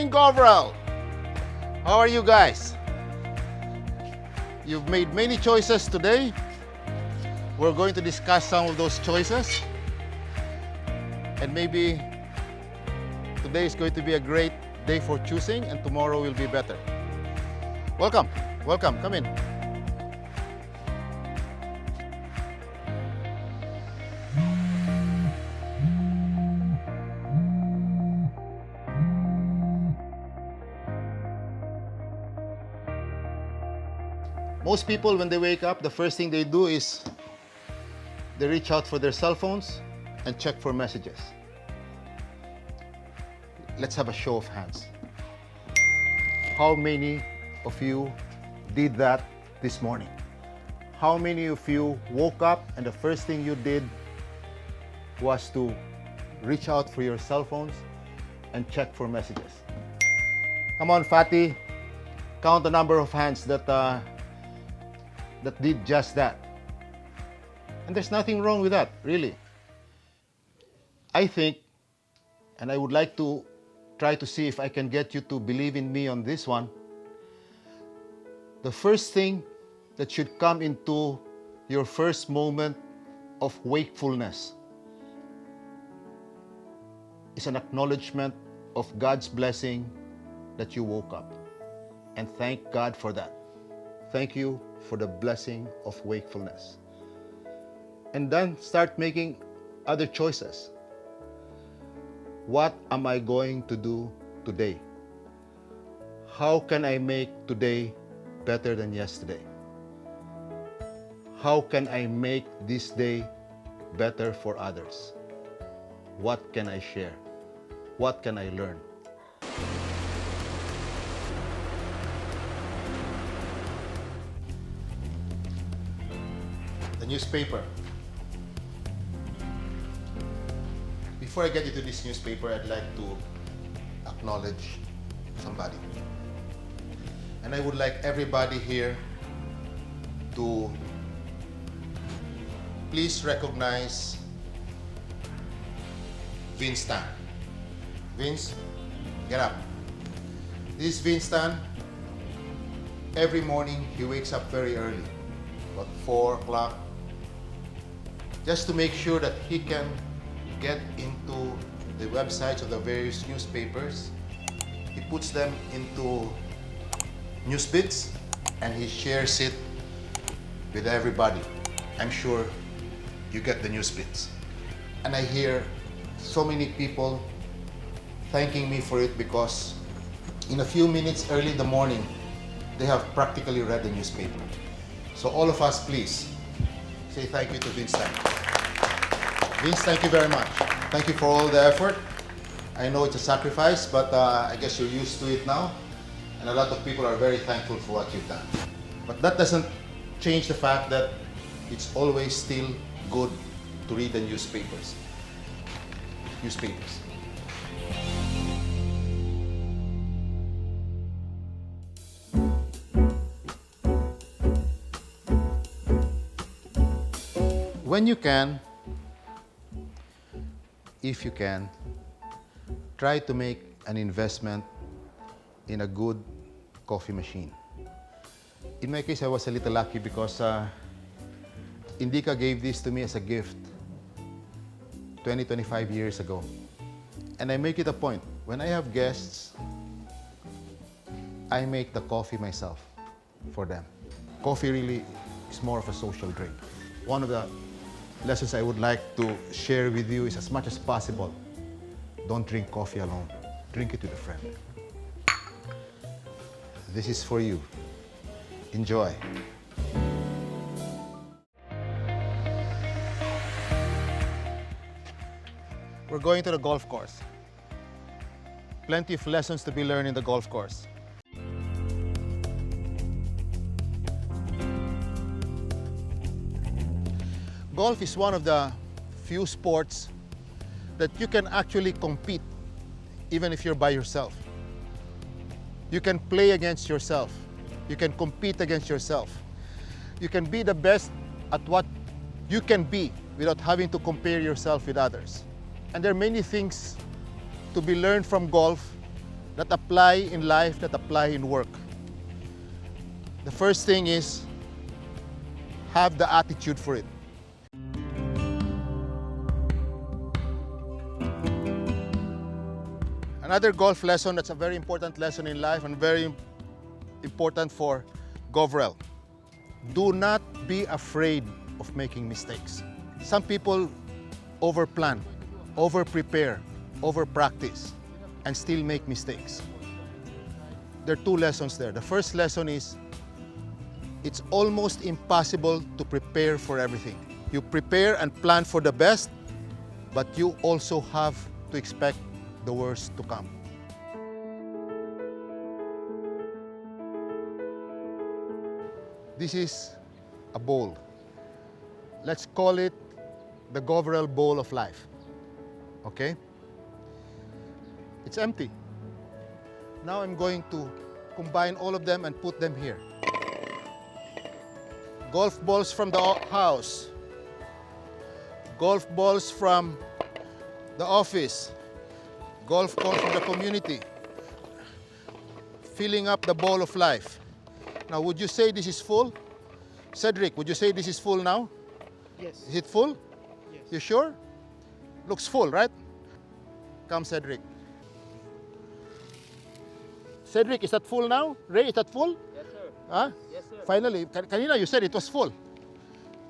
morning, GOVREL! How are you guys? You've made many choices today. We're going to discuss some of those choices. And maybe today is going to be a great day for choosing and tomorrow will be better. Welcome, welcome, come in. Most people, when they wake up, the first thing they do is they reach out for their cell phones and check for messages. Let's have a show of hands. How many of you did that this morning? How many of you woke up and the first thing you did was to reach out for your cell phones and check for messages? Come on, Fatty. Count the number of hands that did just that. And there's nothing wrong with that, really. I think, and I would like to try to see if I can get you to believe in me on this one, the first thing that should come into your first moment of wakefulness is an acknowledgement of God's blessing that you woke up. And thank God for that. Thank you for the blessing of wakefulness. And then start making other choices. What am I going to do today? How can I make today better than yesterday? How can I make this day better for others? What can I share? What can I learn? The newspaper. Before I get into this newspaper, I'd like to acknowledge somebody. And I would like everybody here to please recognize Vince Tan. Vince, get up. This is Vince Tan. Every morning, he wakes up very early, about 4 o'clock, just to make sure that he can get into the websites of the various newspapers. He puts them into news bits and he shares it with everybody. I'm sure you get the news bits. And I hear so many people thanking me for it because in a few minutes early in the morning, they have practically read the newspaper. So all of us, please, say thank you to Vince Tan. Vince, thank you very much. Thank you for all the effort. I know it's a sacrifice, but I guess you're used to it now. And a lot of people are very thankful for what you've done. But that doesn't change the fact that it's always still good to read the newspapers. When you can, if you can, try to make an investment in a good coffee machine. In my case, I was a little lucky because Indica gave this to me as a gift 25 years ago. And I make it a point, when I have guests, I make the coffee myself for them. Coffee really is more of a social drink. One of the lessons I would like to share with you is, as much as possible, don't drink coffee alone. Drink it with a friend. This is for you. Enjoy. We're going to the golf course. Plenty of lessons to be learned in the golf course. Golf is one of the few sports that you can actually compete even if you're by yourself. You can play against yourself. You can compete against yourself. You can be the best at what you can be without having to compare yourself with others. And there are many things to be learned from golf that apply in life, that apply in work. The first thing is have the attitude for it. Another golf lesson that's a very important lesson in life and very important for GOVREL. Do not be afraid of making mistakes. Some people overplan, over-prepare, over-practice, and still make mistakes. There are two lessons there. The first lesson is it's almost impossible to prepare for everything. You prepare and plan for the best, but you also have to expect the worst to come. This is a bowl. Let's call it the GOVREL bowl of life. Okay? It's empty. Now I'm going to combine all of them and put them here. Golf balls from the house. Golf balls from the office. Golf balls from the community. Filling up the bowl of life. Now, would you say this is full? Cedric, would you say this is full now? Yes. Is it full? Yes. You sure? Looks full, right? Come, Cedric. Cedric, is that full now? Ray, is that full? Yes, sir. Huh? Yes, sir. Finally, kanina you said it was full.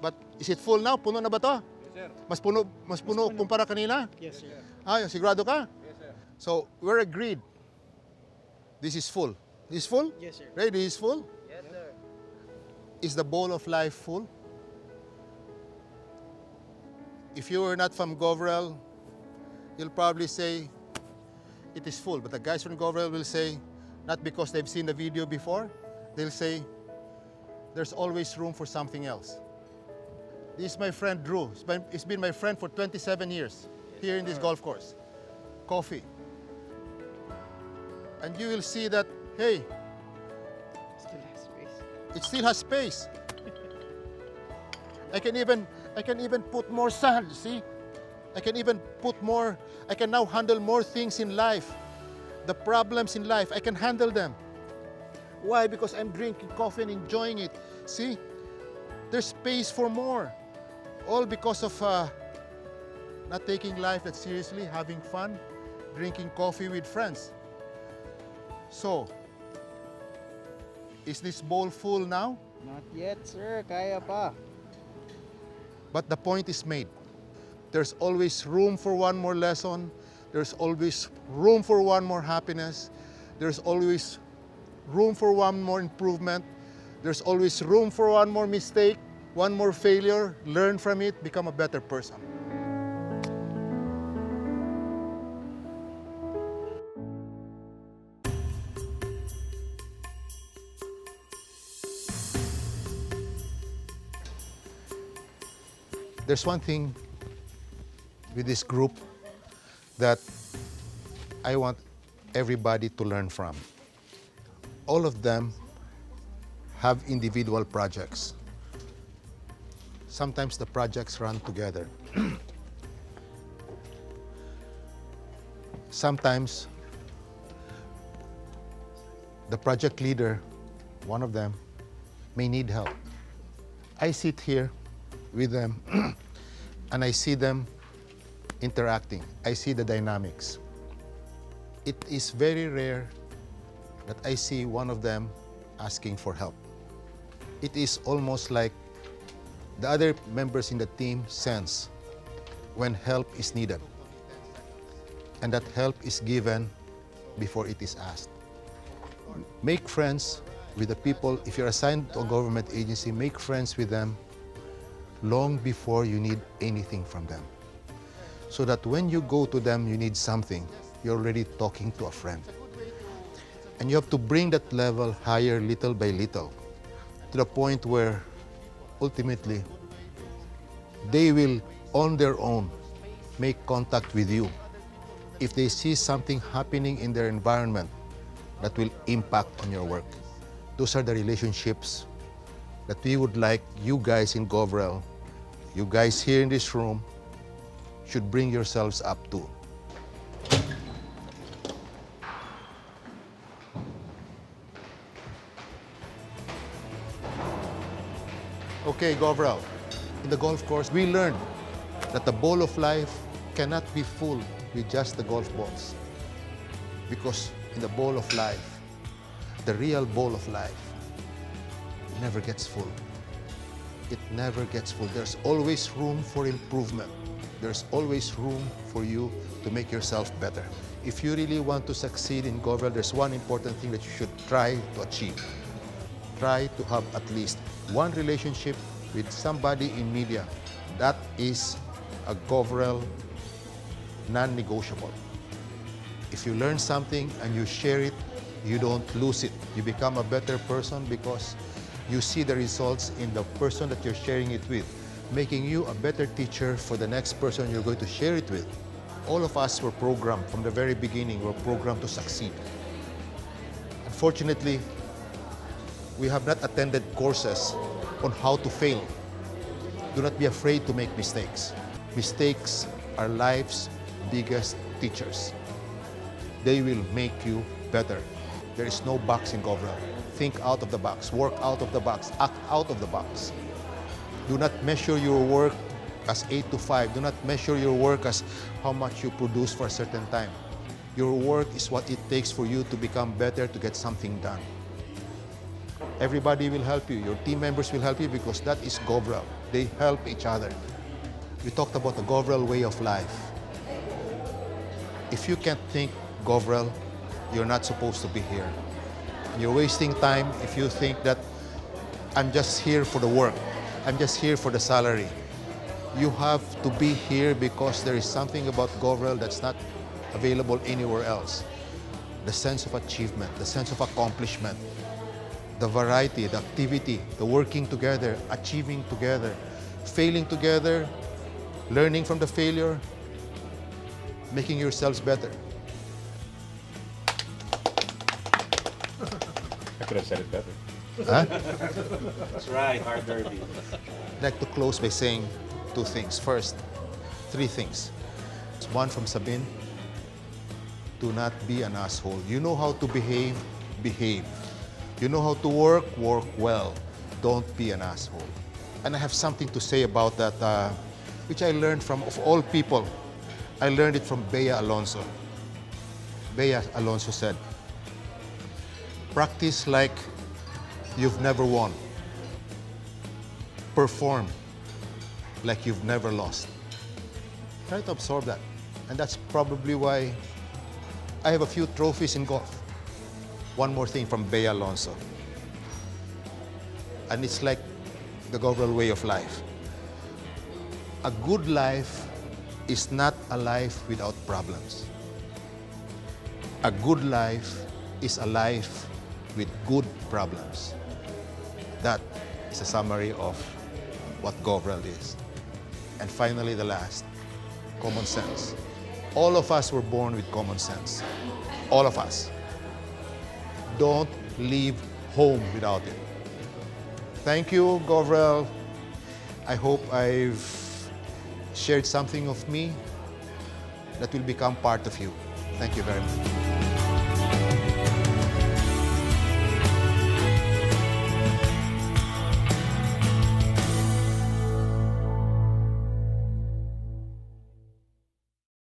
But is it full now? Puno na ba to? Yes, sir. Mas puno kumpara kanina? Yes, sir. Ah, sigurado ka? Yes, sir. So, we're agreed. This is full. This is full? Yes, sir. Ray, this is full? Yes, sir. Is the bowl of life full? If you were not from GOVREL, you'll probably say it is full. But the guys from GOVREL will say, not because they've seen the video before, they'll say, there's always room for something else. This is my friend Drew. He's been my friend for 27 years here in this golf course. Coffee. And you will see that, hey, Still has space. it still has space. I can even put more sand, see? I can even put more, I can now handle more things in life. The problems in life, I can handle them. Why? Because I'm drinking coffee and enjoying it. See? There's space for more. All because of not taking life that seriously, having fun, drinking coffee with friends. So, is this bowl full now? Not yet, sir. Kaya pa. But the point is made. There's always room for one more lesson. There's always room for one more happiness. There's always room for one more improvement. There's always room for one more mistake, one more failure. Learn from it, become a better person. There's one thing with this group that I want everybody to learn from. All of them have individual projects. Sometimes the projects run together. Sometimes the project leader, one of them, may need help. I sit here with them and I see them interacting. I see the dynamics. It is very rare that I see one of them asking for help. It is almost like the other members in the team sense when help is needed. And that help is given before it is asked. Make friends with the people. If you're assigned to a government agency, make friends with them long before you need anything from them. So that when you go to them, you need something, you're already talking to a friend. And you have to bring that level higher little by little to the point where ultimately they will, on their own, make contact with you if they see something happening in their environment that will impact on your work. Those are the relationships that we would like you guys in GOVREL, you guys here in this room, should bring yourselves up to. Okay, GOVREL. In the golf course, we learned that the ball of life cannot be full with just the golf balls. Because in the ball of life, the real ball of life never gets full. It never gets full. There's always room for improvement. There's always room for you to make yourself better. If you really want to succeed in GOVREL, there's one important thing that you should try to achieve. Try to have at least one relationship with somebody in media. That is a GOVREL non-negotiable. If you learn something and you share it, you don't lose it. You become a better person because you see the results in the person that you're sharing it with, making you a better teacher for the next person you're going to share it with. All of us were programmed from the very beginning, we're programmed to succeed. Unfortunately, we have not attended courses on how to fail. Do not be afraid to make mistakes. Mistakes are life's biggest teachers. They will make you better. There is no box in GOVREL. Think out of the box, work out of the box, act out of the box. Do not measure your work as 8 to 5. Do not measure your work as how much you produce for a certain time. Your work is what it takes for you to become better, to get something done. Everybody will help you. Your team members will help you because that is GOVREL. They help each other. We talked about the GOVREL way of life. If you can't think GOVREL, you're not supposed to be here. You're wasting time if you think that I'm just here for the work. I'm just here for the salary. You have to be here because there is something about GOVREL that's not available anywhere else. The sense of achievement, the sense of accomplishment, the variety, the activity, the working together, achieving together, failing together, learning from the failure, making yourselves better. I could have said it better. Huh? That's right, hard derby. I'd like to close by saying two things. First, three things. One from Sabine. Do not be an asshole. You know how to behave, behave. You know how to work, work well. Don't be an asshole. And I have something to say about that, which I learned from, of all people, I learned it from Bea Alonso. Bea Alonso said, practice like you've never won. Perform like you've never lost. Try to absorb that. And that's probably why I have a few trophies in golf. One more thing from Bea Alonso. And it's like the GOVREL way of life. A good life is not a life without problems. A good life is a life with good problems. That is a summary of what GOVREL is. And finally, the last, common sense. All of us were born with common sense. All of us. Don't leave home without it. Thank you, GOVREL. I hope I've shared something of me that will become part of you. Thank you very much.